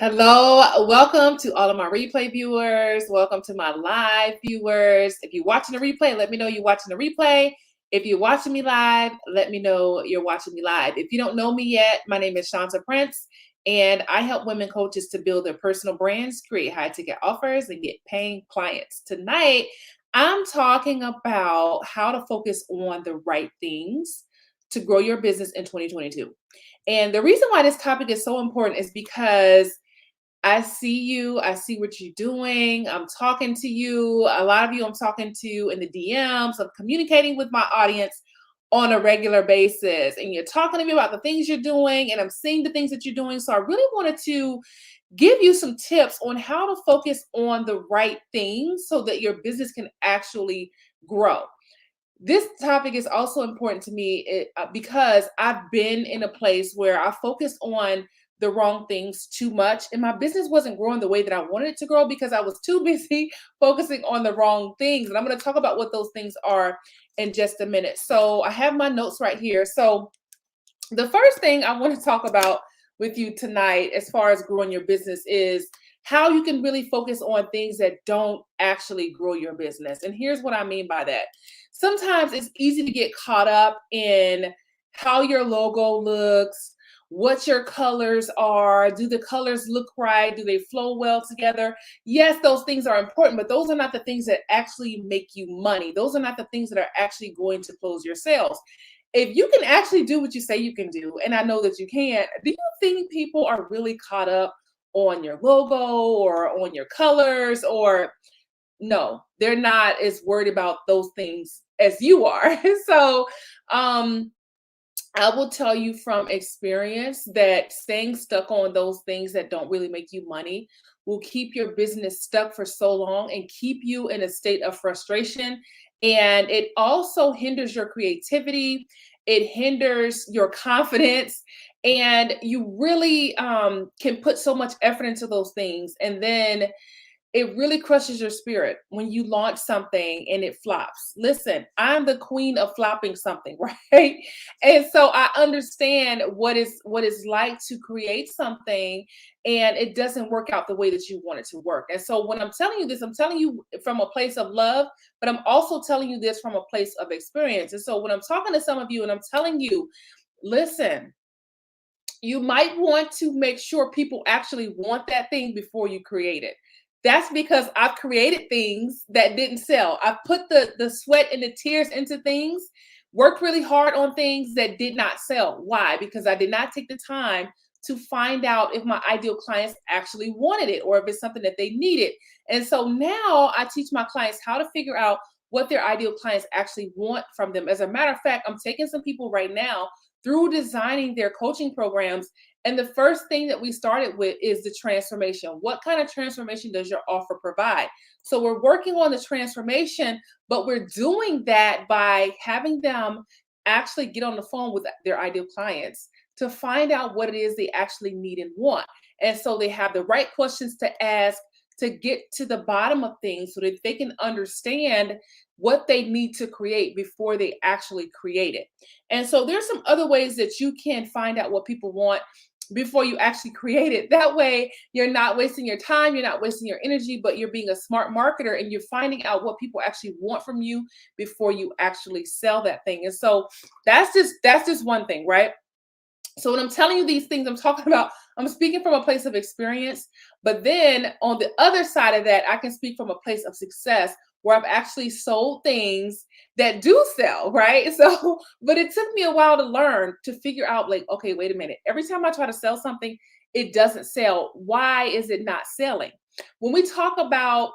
Hello, welcome to all of my replay viewers. Welcome to my live viewers. If you're watching the replay, let me know you're watching the replay. If you're watching me live, let me know you're watching me live. If you don't know me yet, my name is Shanta Prince, and I help women coaches to build their personal brands, create high ticket offers, and get paying clients. Tonight, I'm talking about how to focus on the right things to grow your business in 2022. And the reason why this topic is so important is because I see you. I see what you're doing. I'm talking to you. A lot of you I'm talking to in the DMs. I'm communicating with my audience on a regular basis. And you're talking to me about the things you're doing, and I'm seeing the things that you're doing. So I really wanted to give you some tips on how to focus on the right things so that your business can actually grow. This topic is also important to me because I've been in a place where I focused on the wrong things too much, and my business wasn't growing the way that I wanted it to grow because I was too busy focusing on the wrong things. And I'm going to talk about what those things are in just a minute. So I have my notes right here. So the first thing I want to talk about with you tonight, as far as growing your business, is how you can really focus on things that don't actually grow your business. And here's what I mean by that. Sometimes it's easy to get caught up in how your logo looks, what your colors are. Do the colors look right? Do they flow well together? Yes, those things are important, but those are not the things that actually make you money. Those are not the things that are actually going to close your sales. If you can actually do what you say you can do, and I know that you can, do you think people are really caught up on your logo or on your colors? Or no, they're not as worried about those things as you are. So um I will tell you from experience that staying stuck on those things that don't really make you money will keep your business stuck for so long and keep you in a state of frustration. And it also hinders your creativity, it hinders your confidence, and you really can put so much effort into those things. And then it really crushes your spirit when you launch something and it flops. Listen, I'm the queen of flopping something, right? And so I understand what it's like to create something and it doesn't work out the way that you want it to work. And so when I'm telling you this, I'm telling you from a place of love, but I'm also telling you this from a place of experience. And so when I'm talking to some of you and I'm telling you, listen, you might want to make sure people actually want that thing before you create it. That's because I've created things that didn't sell. I put the sweat and the tears into things, worked really hard on things that did not sell. Why? Because I did not take the time to find out if my ideal clients actually wanted it or if it's something that they needed. And so now I teach my clients how to figure out what their ideal clients actually want from them. As a matter of fact, I'm taking some people right now through designing their coaching programs. And the first thing that we started with is the transformation. What kind of transformation does your offer provide? So we're working on the transformation, but we're doing that by having them actually get on the phone with their ideal clients to find out what it is they actually need and want. And so they have the right questions to ask to get to the bottom of things so that they can understand what they need to create before they actually create it. And so there's some other ways that you can find out what people want before you actually create it. That way, you're not wasting your time, you're not wasting your energy, but you're being a smart marketer and you're finding out what people actually want from you before you actually sell that thing. And so that's just one thing, right? So when I'm telling you these things, I'm talking about, I'm speaking from a place of experience, but then on the other side of that, I can speak from a place of success where I've actually sold things that do sell, right? So, but it took me a while to learn to figure out like, okay, wait a minute. Every time I try to sell something, it doesn't sell. Why is it not selling? When we talk about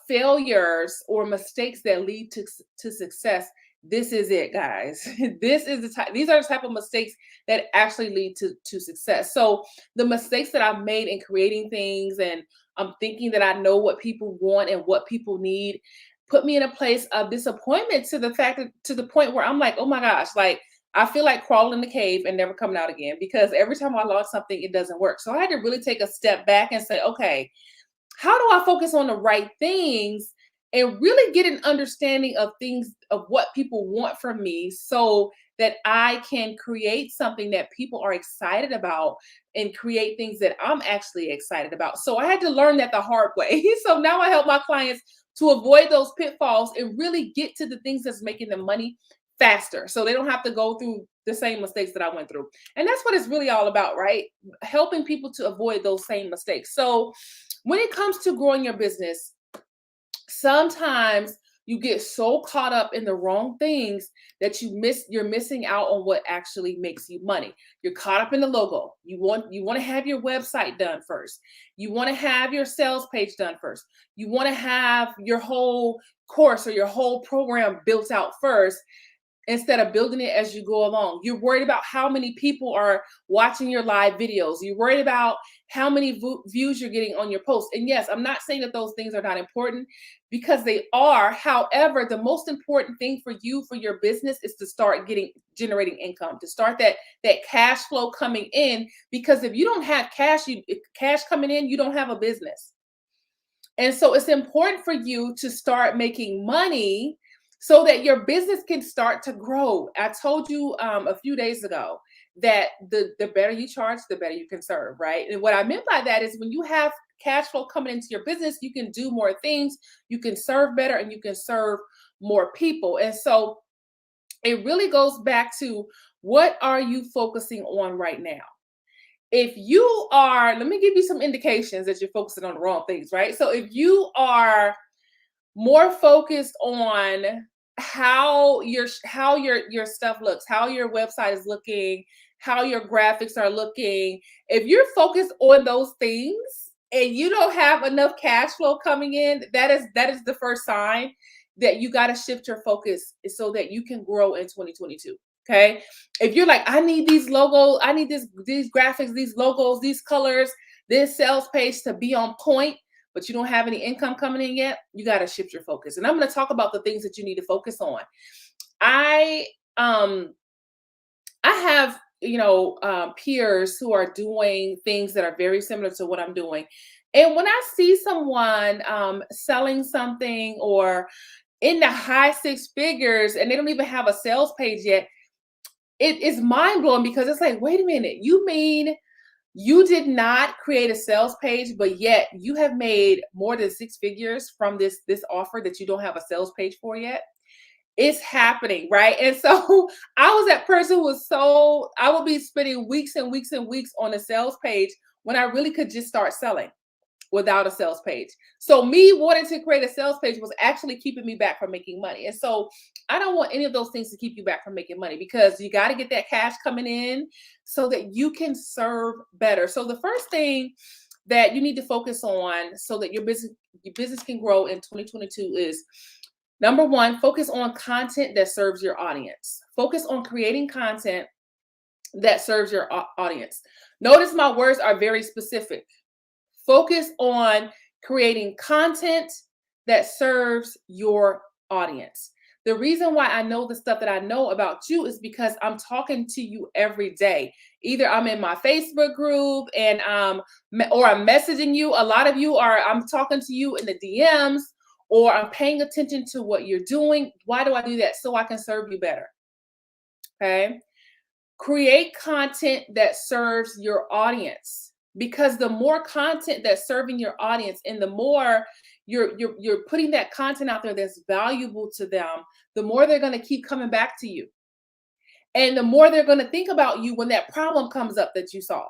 failures or mistakes that lead to success, this is it, guys. This is the type, these are the type of mistakes that actually lead to success. So the mistakes that I've made in creating things and I'm thinking that I know what people want and what people need put me in a place of disappointment to the fact that, to the point where I'm like, oh my gosh, like I feel like crawling in the cave and never coming out again because every time I launch something, it doesn't work. So I had to really take a step back and say, okay, how do I focus on the right things and really get an understanding of things of what people want from me so that I can create something that people are excited about and create things that I'm actually excited about. So I had to learn that the hard way. So now I help my clients to avoid those pitfalls and really get to the things that's making them money faster, so they don't have to go through the same mistakes that I went through. And that's what it's really all about, right? Helping people to avoid those same mistakes. So when it comes to growing your business, sometimes you get so caught up in the wrong things that you're missing out on what actually makes you money. You're caught up in the logo. You want to have your website done first. You want to have your sales page done first. You want to have your whole course or your whole program built out first, instead of building it as you go along. You're worried about how many people are watching your live videos. You're worried about how many views you're getting on your posts. And yes, I'm not saying that those things are not important, because they are. However, the most important thing for you, for your business, is to start generating income, to start that cash flow coming in. Because if you don't have cash coming in, you don't have a business. And so it's important for you to start making money so that your business can start to grow. I told you a few days ago that the better you charge, the better you can serve, right? And what I meant by that is when you have cash flow coming into your business, you can do more things, you can serve better, and you can serve more people. And so it really goes back to, what are you focusing on right now? If you are, let me give you some indications that you're focusing on the wrong things, right? So if you are more focused on how your stuff looks, how your website is looking, how your graphics are looking, if you're focused on those things and you don't have enough cash flow coming in, that is the first sign that you got to shift your focus so that you can grow in 2022. Okay. If you're like, I need these logos, I need these graphics, these logos, these colors, this sales page to be on point, but you don't have any income coming in yet, you got to shift your focus. And I'm going to talk about the things that you need to focus on. I have, peers who are doing things that are very similar to what I'm doing. And when I see someone selling something or in the high six figures and they don't even have a sales page yet, it is mind blowing, because it's like, wait a minute, you mean you did not create a sales page, but yet you have made more than six figures from this offer that you don't have a sales page for yet? It's happening, right? And so I was that person who was I would be spending weeks and weeks and weeks on a sales page when I really could just start selling without a sales page. So me wanting to create a sales page was actually keeping me back from making money. And so I don't want any of those things to keep you back from making money, because you got to get that cash coming in so that you can serve better. So the first thing that you need to focus on so that your business can grow in 2022 is, number one, focus on content that serves your audience. Focus on creating content that serves your audience. Notice my words are very specific. Focus on creating content that serves your audience. The reason why I know the stuff that I know about you is because I'm talking to you every day. Either I'm in my Facebook group and or I'm messaging you. A lot of you I'm talking to you in the DMs, or I'm paying attention to what you're doing. Why do I do that? So I can serve you better. Okay. Create content that serves your audience. Because the more content that's serving your audience and the more you're putting that content out there that's valuable to them, the more they're going to keep coming back to you. And the more they're going to think about you when that problem comes up that you solve.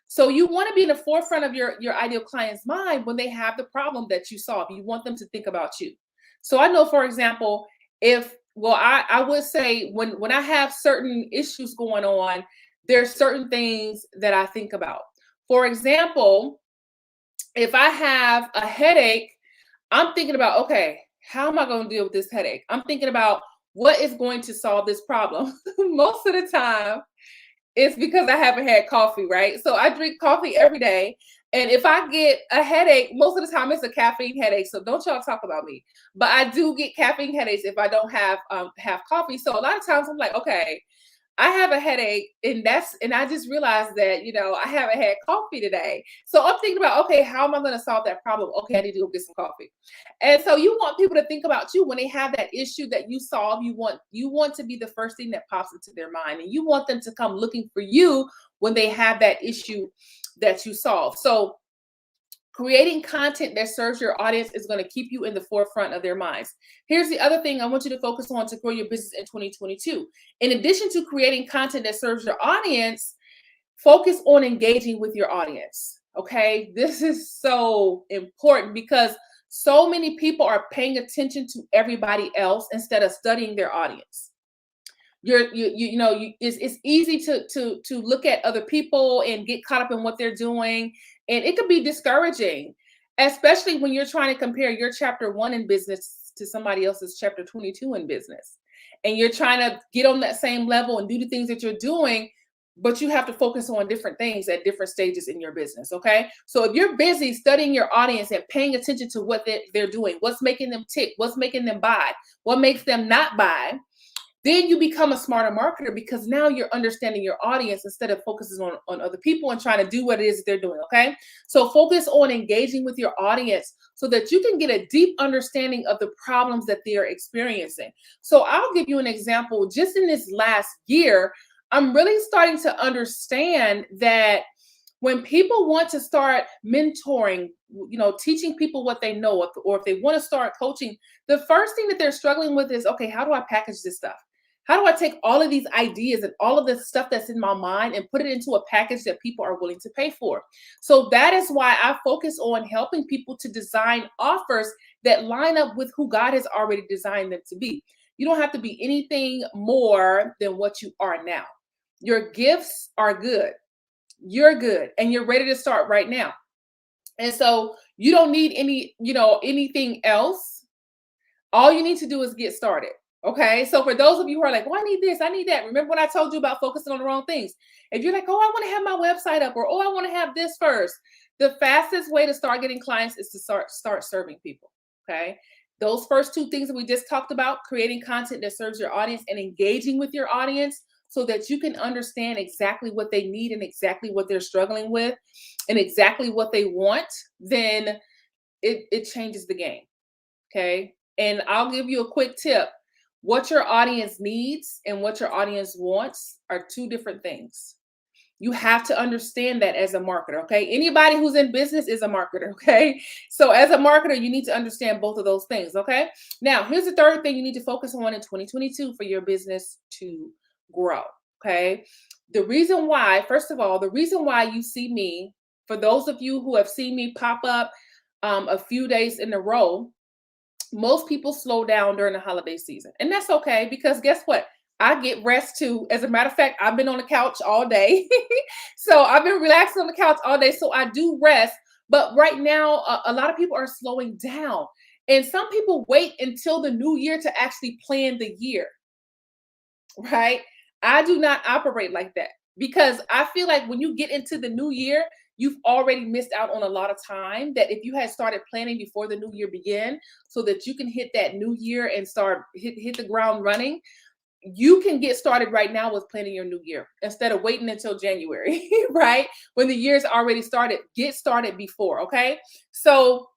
So you want to be in the forefront of your ideal client's mind when they have the problem that you solve. You want them to think about you. So I know, for example, I would say when I have certain issues going on, there's certain things that I think about. For example, if I have a headache, I'm thinking about, okay, how am I going to deal with this headache? I'm thinking about what is going to solve this problem. Most of the time, it's because I haven't had coffee, right? So I drink coffee every day. And if I get a headache, most of the time it's a caffeine headache. So don't y'all talk about me. But I do get caffeine headaches if I don't have coffee. So a lot of times I'm like, okay, I have a headache, and I just realized that, I haven't had coffee today. So I'm thinking about, okay, how am I going to solve that problem? Okay, I need to go get some coffee. And so you want people to think about you when they have that issue that you solve. You want to be the first thing that pops into their mind, and you want them to come looking for you when they have that issue that you solve. So creating content that serves your audience is going to keep you in the forefront of their minds. Here's the other thing I want you to focus on to grow your business in 2022. In addition to creating content that serves your audience, focus on engaging with your audience. Okay, this is so important because so many people are paying attention to everybody else instead of studying their audience. It's easy to look at other people and get caught up in what they're doing, and it could be discouraging, especially when you're trying to compare your chapter 1 in business to somebody else's chapter 22 in business, and you're trying to get on that same level and do the things that you're doing, but you have to focus on different things at different stages in your business. Okay, so if you're busy studying your audience and paying attention to what they're doing, what's making them tick, what's making them buy, what makes them not buy, then you become a smarter marketer because now you're understanding your audience instead of focusing on other people and trying to do what it is that they're doing. Okay, so focus on engaging with your audience so that you can get a deep understanding of the problems that they are experiencing. So I'll give you an example. Just in this last year, I'm really starting to understand that when people want to start mentoring, teaching people what they know, or if they want to start coaching, the first thing that they're struggling with is, okay, how do I package this stuff? How do I take all of these ideas and all of this stuff that's in my mind and put it into a package that people are willing to pay for? So that is why I focus on helping people to design offers that line up with who God has already designed them to be. You don't have to be anything more than what you are now. Your gifts are good. You're good, and you're ready to start right now. And so you don't need anything else. All you need to do is get started. Okay. So for those of you who are like, well, I need this, I need that. Remember when I told you about focusing on the wrong things? If you're like, oh, I want to have my website up, or oh, I want to have this first, the fastest way to start getting clients is to start serving people. Okay. Those first two things that we just talked about, creating content that serves your audience and engaging with your audience so that you can understand exactly what they need and exactly what they're struggling with and exactly what they want, then it changes the game. Okay. And I'll give you a quick tip. What your audience needs and what your audience wants are two different things. You have to understand that as a marketer, okay? Anybody who's in business is a marketer, okay? So as a marketer, you need to understand both of those things, okay? Now, here's the third thing you need to focus on in 2022 for your business to grow, okay? First of all, the reason why you see me, for those of you who have seen me pop up a few days in a row, most people slow down during the holiday season. And that's okay because guess what? I get rest too. As a matter of fact, I've been on the couch all day. So I've been relaxing on the couch all day. So I do rest. But right now, a lot of people are slowing down. And some people wait until the new year to actually plan the year, right? I do not operate like that because I feel like when you get into the new year, you've already missed out on a lot of time that if you had started planning before the new year began so that you can hit that new year and start hit the ground running, you can get started right now with planning your new year instead of waiting until January, right? When the year's already started, get started before, okay? So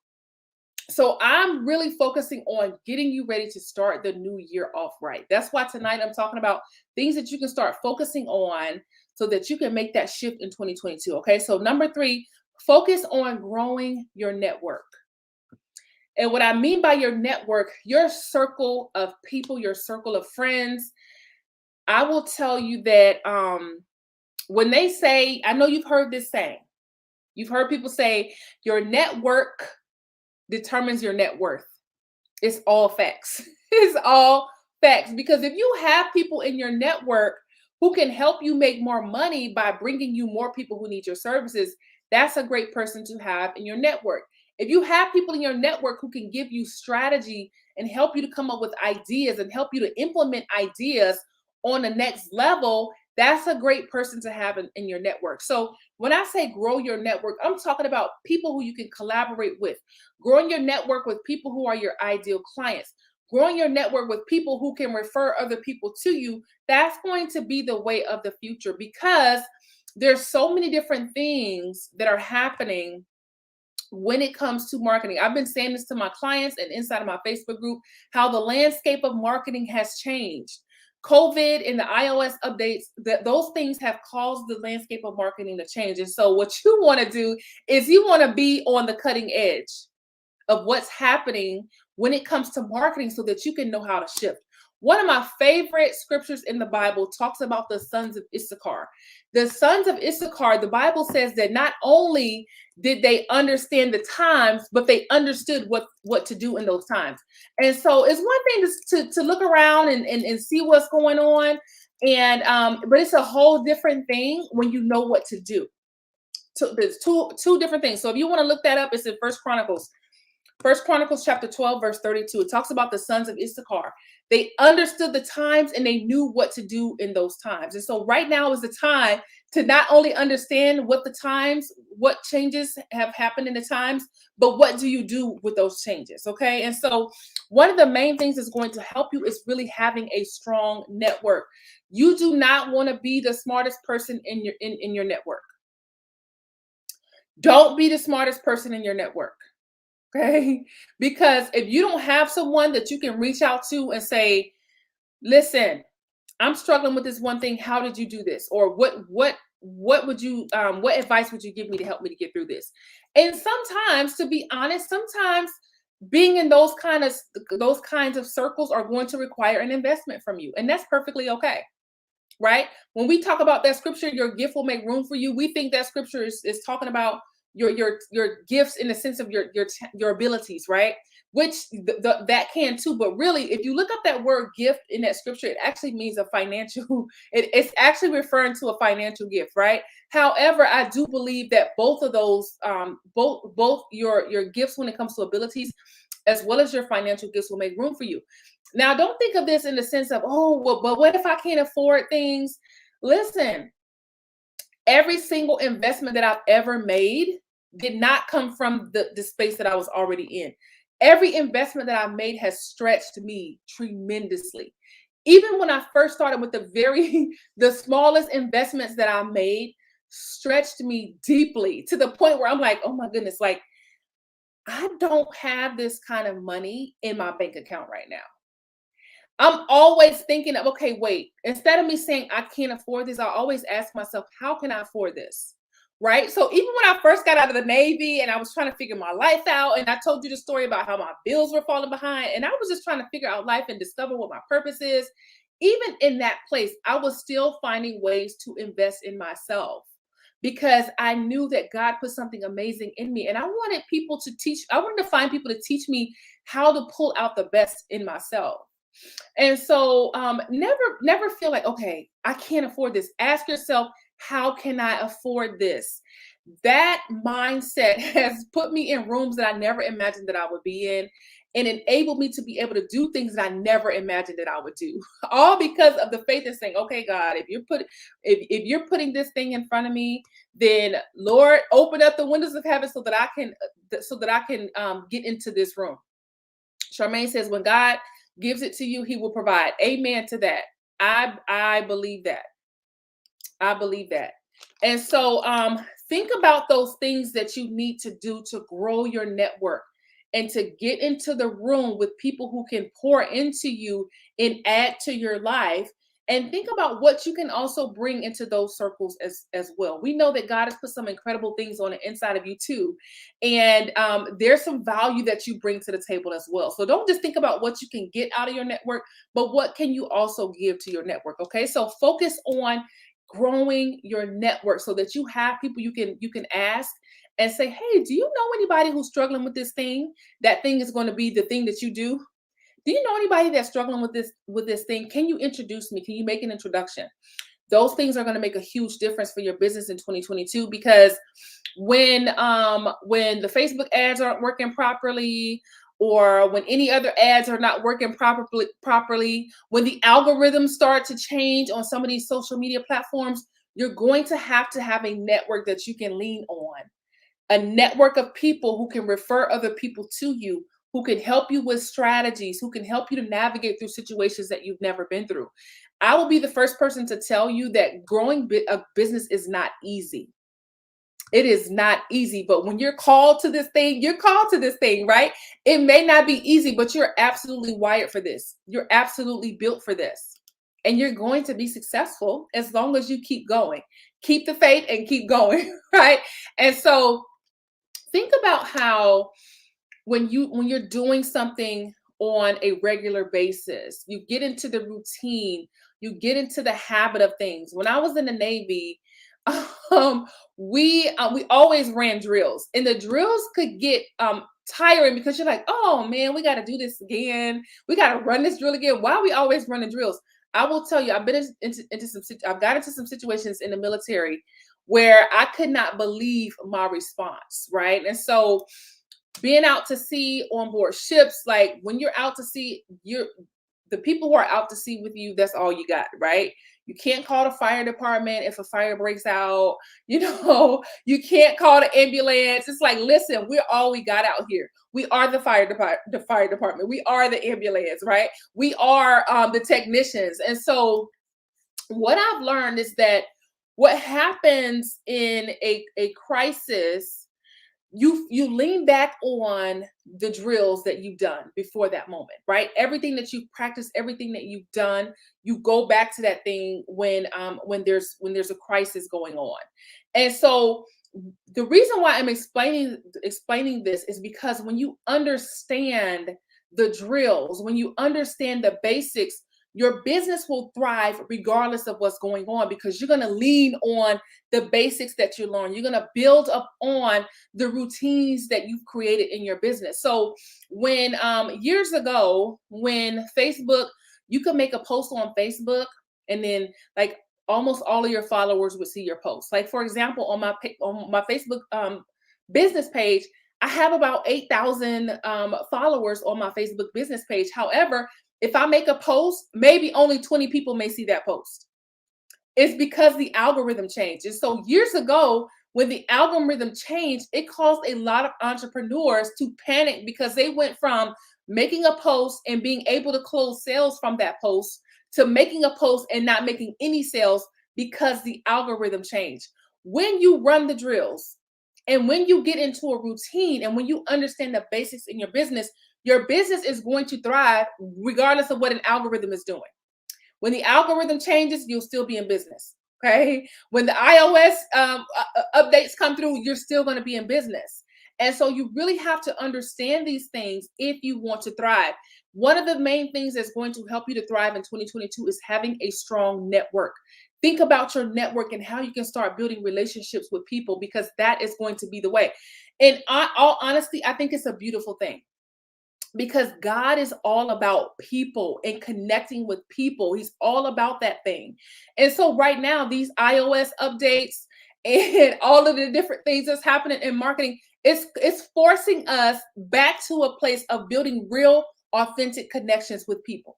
I'm really focusing on getting you ready to start the new year off right. That's why tonight I'm talking about things that you can start focusing on so that you can make that shift in 2022. Okay. So number 3, focus on growing your network. And what I mean by your network, your circle of people, your circle of friends, I will tell you that when they say, I know you've heard this saying, you've heard people say your network determines your net worth. It's all facts. It's all facts. Because if you have people in your network who can help you make more money by bringing you more people who need your services, that's a great person to have in your network. If you have people in your network who can give you strategy and help you to come up with ideas and help you to implement ideas on the next level, that's a great person to have in your network. So when I say grow your network, I'm talking about people who you can collaborate with. Growing your network with people who are your ideal clients. growing your network with people who can refer other people to you, that's going to be the way of the future, because there's so many different things that are happening when it comes to marketing. I've been saying this to my clients and inside of my Facebook group, how the landscape of marketing has changed. COVID and the iOS updates, those things have caused the landscape of marketing to change. And so what you want to do is you want to be on the cutting edge of what's happening when it comes to marketing so that you can know how to shift. One of my favorite scriptures in the Bible talks about the sons of Issachar. The sons of Issachar, the Bible says that not only did they understand the times, but they understood what to do in those times. And so it's one thing to look around and see what's going on. But it's a whole different thing when you know what to do. So there's two different things. So if you want to look that up, it's in First Chronicles chapter 12, verse 32. It talks about the sons of Issachar. They understood the times and they knew what to do in those times. And so right now is the time to not only understand what changes have happened in the times, but what do you do with those changes? Okay. And so one of the main things that's going to help you is really having a strong network. You do not want to be the smartest person in your network. Don't be the smartest person in your network. Okay. Because if you don't have someone that you can reach out to and say, listen, I'm struggling with this one thing. How did you do this? Or what would you, what advice would you give me to help me to get through this? And sometimes, to be honest, sometimes being in those kinds of circles are going to require an investment from you. And that's perfectly okay. Right? When we talk about that scripture, your gift will make room for you. We think that scripture is talking about your gifts in the sense of your abilities, right? Which that can too, but really, if you look up that word gift in that scripture, it actually means a financial. It's actually referring to a financial gift, right? However, I do believe that both of those, both your gifts when it comes to abilities, as well as your financial gifts, will make room for you. Now, don't think of this in the sense of, oh, well, but what if I can't afford things? Listen. Every single investment that I've ever made did not come from the space that I was already in. Every investment that I've made has stretched me tremendously. Even when I first started with the smallest investments that I made stretched me deeply to the point where I'm like, oh my goodness, like I don't have this kind of money in my bank account right now. I'm always thinking of, okay, wait, instead of me saying I can't afford this, I always ask myself, how can I afford this? Right. So even when I first got out of the Navy and I was trying to figure my life out, and I told you the story about how my bills were falling behind, and I was just trying to figure out life and discover what my purpose is. Even in that place, I was still finding ways to invest in myself because I knew that God put something amazing in me. And I wanted I wanted to find people to teach me how to pull out the best in myself. And so never feel like, okay, I can't afford this. Ask yourself, how can I afford this? That mindset has put me in rooms that I never imagined that I would be in and enabled me to be able to do things that I never imagined that I would do. All because of the faith of saying, okay, God, if you're putting this thing in front of me, then Lord, open up the windows of heaven so that I can get into this room. Charmaine says, when God gives it to you, he will provide. Amen to that. I believe that. I believe that. And so think about those things that you need to do to grow your network and to get into the room with people who can pour into you and add to your life. And think about what you can also bring into those circles as well. We know that God has put some incredible things on the inside of you too. And there's some value that you bring to the table as well. So don't just think about what you can get out of your network, but what can you also give to your network? Okay, so focus on growing your network so that you have people you can ask and say, hey, do you know anybody who's struggling with this thing? That thing is going to be the thing that you do. Do you know anybody that's struggling with this thing? Can you introduce me? Can you make an introduction? Those things are going to make a huge difference for your business in 2022, because when the Facebook ads aren't working properly, or when any other ads are not working properly, when the algorithms start to change on some of these social media platforms, you're going to have a network that you can lean on, a network of people who can refer other people to you, who can help you with strategies, who can help you to navigate through situations that you've never been through. I will be the first person to tell you that growing a business is not easy. It is not easy, but when you're called to this thing, you're called to this thing, right? It may not be easy, but you're absolutely wired for this. You're absolutely built for this. And you're going to be successful as long as you keep going. Keep the faith and keep going, right? And so think about how when you're doing something on a regular basis, you get into the routine, you get into the habit of things. When I was in the Navy, um, we always ran drills, and the drills could get tiring because you're like, oh man, we got to do this again. We got to run this drill again. Why are we always running drills? I will tell you, I've been I've got into some situations in the military where I could not believe my response, right? And so being out to sea on board ships, like when you're out to sea, you're the people who are out to sea with you, that's all you got, right? You can't call the fire department if a fire breaks out. You can't call the ambulance. It's like, listen, we're all we got out here. We are the fire department. We are the ambulance, right? We are the technicians. And so what I've learned is that what happens in a crisis, you lean back on the drills that you've done before that moment, right? Everything that you've practiced, everything that you've done, you go back to that thing when there's a crisis going on. And so the reason why I'm explaining this is because when you understand the drills, when you understand the basics, your business will thrive regardless of what's going on, because you're going to lean on the basics that you learn. You're going to build up on the routines that you've created in your business. So when years ago, when Facebook, you could make a post on Facebook and then like almost all of your followers would see your post. Like for example, on my Facebook business page, I have about 8,000 followers on my Facebook business page. However, if I make a post, maybe only 20 people may see that post. It's because the algorithm changed. And so years ago, when the algorithm changed, it caused a lot of entrepreneurs to panic because they went from making a post and being able to close sales from that post to making a post and not making any sales because the algorithm changed. When you run the drills and when you get into a routine and when you understand the basics in your business is going to thrive regardless of what an algorithm is doing. When the algorithm changes, you'll still be in business. Okay. When the iOS updates come through, you're still going to be in business. And so you really have to understand these things if you want to thrive. One of the main things that's going to help you to thrive in 2022 is having a strong network. Think about your network and how you can start building relationships with people, because that is going to be the way. In all honesty, I think it's a beautiful thing, because God is all about people and connecting with people. He's all about that thing. And so right now, these iOS updates and all of the different things that's happening in marketing, it's forcing us back to a place of building real, authentic connections with people.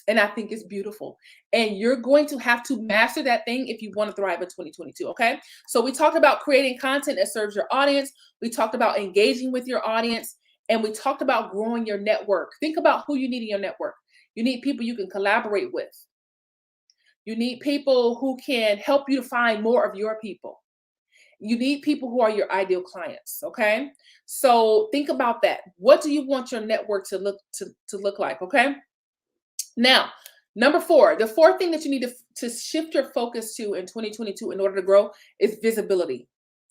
And I think it's beautiful. And you're going to have to master that thing if you want to thrive in 2022. Okay. So we talked about creating content that serves your audience. We talked about engaging with your audience. And we talked about growing your network. Think about who you need in your network. You need people you can collaborate with. You need people who can help you to find more of your people. You need people who are your ideal clients. Okay. So think about that. What do you want your network to look like? Okay. Now, number 4, the fourth thing that you need to shift your focus to in 2022 in order to grow is visibility.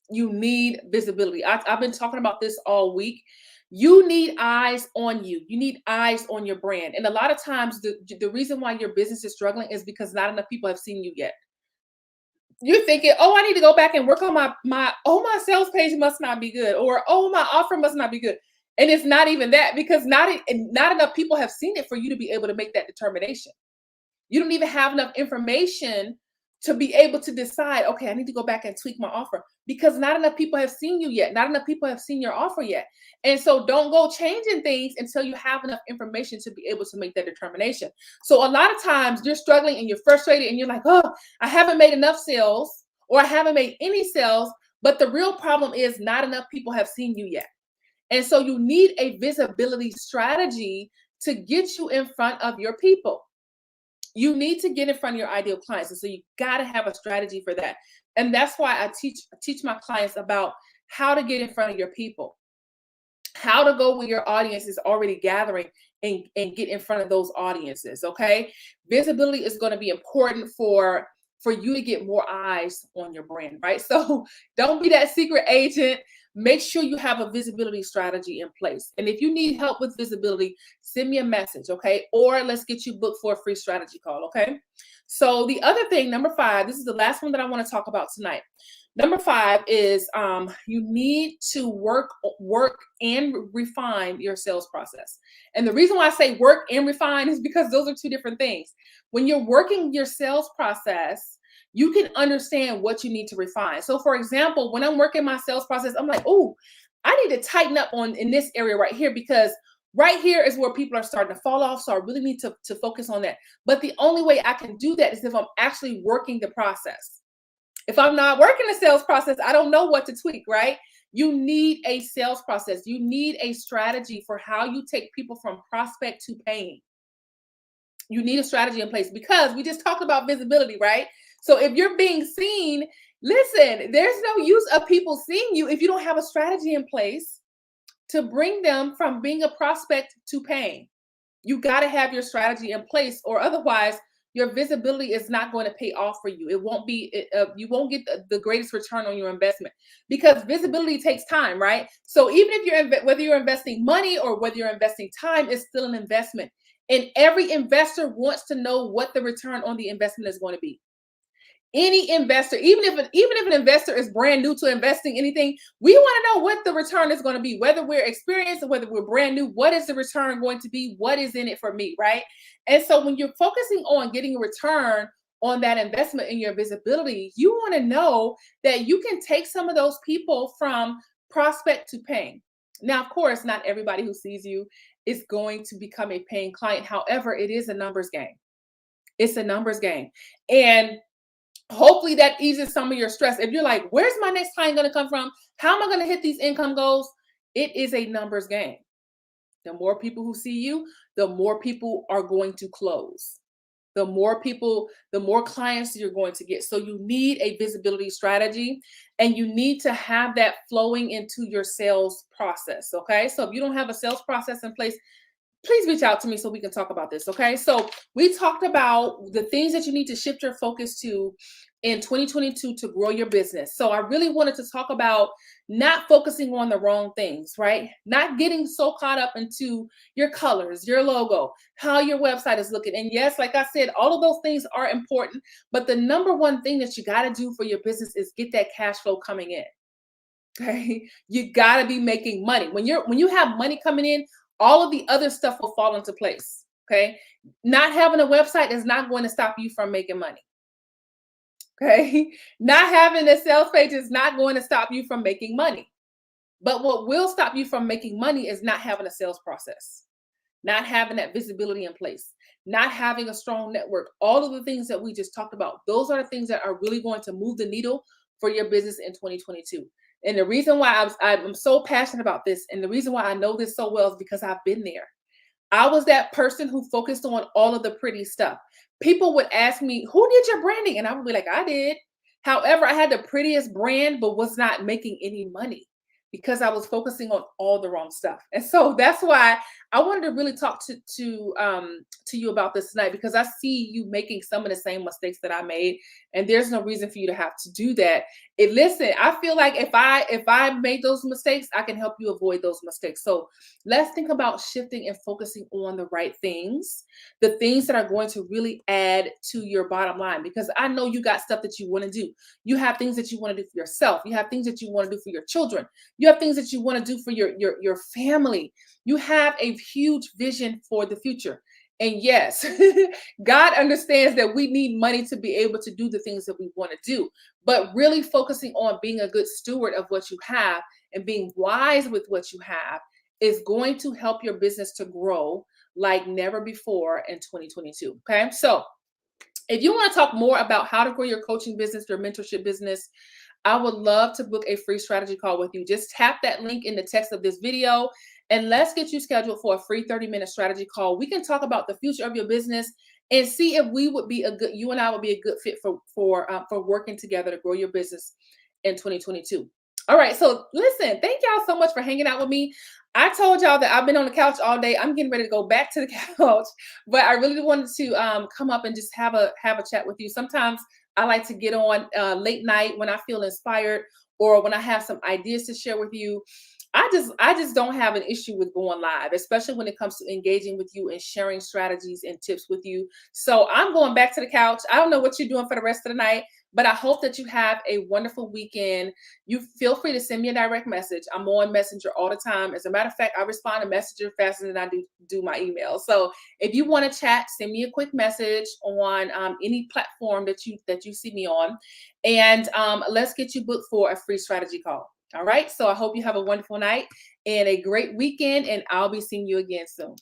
You need visibility. I've been talking about this all week. You need eyes on you. You need eyes on your brand. And a lot of times the reason why your business is struggling is because not enough people have seen you yet. You're thinking, oh, I need to go back and work on my sales page must not be good, or oh, my offer must not be good. And it's not even that, because not enough people have seen it for you to be able to make that determination. You don't even have enough information to be able to decide, okay, I need to go back and tweak my offer, because not enough people have seen you yet. Not enough people have seen your offer yet. And so don't go changing things until you have enough information to be able to make that determination. So a lot of times you're struggling and you're frustrated and you're like, oh, I haven't made enough sales, or I haven't made any sales. But the real problem is not enough people have seen you yet. And so you need a visibility strategy to get you in front of your people. You need to get in front of your ideal clients. And so you got to have a strategy for that. And that's why I teach my clients about how to get in front of your people, how to go when your audience is already gathering and get in front of those audiences. Okay. Visibility is going to be important for you to get more eyes on your brand, right? So don't be that secret agent. Make sure you have a visibility strategy in place. And if you need help with visibility, send me a message, okay? Or let's get you booked for a free strategy call, okay? So the other thing, number 5, this is the last one that I want to talk about tonight. Number 5 is you need to work and refine your sales process. And the reason why I say work and refine is because those are two different things. When you're working your sales process, you can understand what you need to refine. So for example, when I'm working my sales process, I'm like, oh, I need to tighten up in this area right here, because right here is where people are starting to fall off. So I really need to focus on that. But the only way I can do that is if I'm actually working the process. If I'm not working the sales process, I don't know what to tweak, right? You need a sales process. You need a strategy for how you take people from prospect to paying. You need a strategy in place, because we just talked about visibility, right? So if you're being seen, listen, there's no use of people seeing you if you don't have a strategy in place to bring them from being a prospect to paying. You got to have your strategy in place, or otherwise your visibility is not going to pay off for you. It won't be, you won't get the greatest return on your investment, because visibility takes time, right? So even if whether you're investing money or whether you're investing time, it's still an investment. And every investor wants to know what the return on the investment is going to be. Any investor, even if an investor is brand new to investing anything, we want to know what the return is going to be, whether we're experienced or whether we're brand new. What is the return going to be? What is in it for me, right? And so when you're focusing on getting a return on that investment in your visibility, you want to know that you can take some of those people from prospect to paying. Now, of course, not everybody who sees you is going to become a paying client. However, it is a numbers game. It's a numbers game. And hopefully that eases some of your stress. If you're like, where's my next client going to come from? How am I going to hit these income goals? It is a numbers game. The more people who see you, the more people are going to close. The more people, the more clients you're going to get. So you need a visibility strategy, and you need to have that flowing into your sales process. Okay. So if you don't have a sales process in place, please reach out to me so we can talk about this. Okay. So we talked about the things that you need to shift your focus to in 2022 to grow your business. So I really wanted to talk about not focusing on the wrong things, right? Not getting so caught up into your colors, your logo, how your website is looking. And yes, like I said, all of those things are important, but the number one thing that you got to do for your business is get that cash flow coming in. Okay. You got to be making money. When you have money coming in, all of the other stuff will fall into place. Okay. Not having a website is not going to stop you from making money. Okay. Not having a sales page is not going to stop you from making money. But what will stop you from making money is not having a sales process, not having that visibility in place, not having a strong network. All of the things that we just talked about, those are the things that are really going to move the needle for your business in 2022. And the reason why I'm so passionate about this, and the reason why I know this so well, is because I've been there. I was that person who focused on all of the pretty stuff. People would ask me, who did your branding? And I would be like, I did. However, I had the prettiest brand, but was not making any money because I was focusing on all the wrong stuff. And so that's why I wanted to really talk to you about this tonight, because I see you making some of the same mistakes that I made, and there's no reason for you to have to do that. Listen, I feel like if I made those mistakes, I can help you avoid those mistakes. So let's think about shifting and focusing on the right things, the things that are going to really add to your bottom line, because I know you got stuff that you want to do. You have things that you want to do for yourself. You have things that you want to do for your children. You have things that you want to do for your family. You have a huge vision for the future. And yes, God understands that we need money to be able to do the things that we want to do. But really focusing on being a good steward of what you have and being wise with what you have is going to help your business to grow like never before in 2022. Okay. So if you want to talk more about how to grow your coaching business, your mentorship business, I would love to book a free strategy call with you. Just tap that link in the text of this video and let's get you scheduled for a free 30-minute strategy call. We can talk about the future of your business and see if we would be you and I would be a good fit for working together to grow your business in 2022. All right, so listen, thank y'all so much for hanging out with me. I told y'all that I've been on the couch all day. I'm getting ready to go back to the couch, but I really wanted to come up and just have a chat with you. Sometimes I like to get on late night when I feel inspired or when I have some ideas to share with you. I just don't have an issue with going live, especially when it comes to engaging with you and sharing strategies and tips with you. So I'm going back to the couch. I don't know what you're doing for the rest of the night, but I hope that you have a wonderful weekend. You feel free to send me a direct message. I'm on Messenger all the time. As a matter of fact, I respond to Messenger faster than I do my email. So if you want to chat, send me a quick message on any platform that you see me on, and let's get you booked for a free strategy call. All right. So I hope you have a wonderful night and a great weekend, and I'll be seeing you again soon.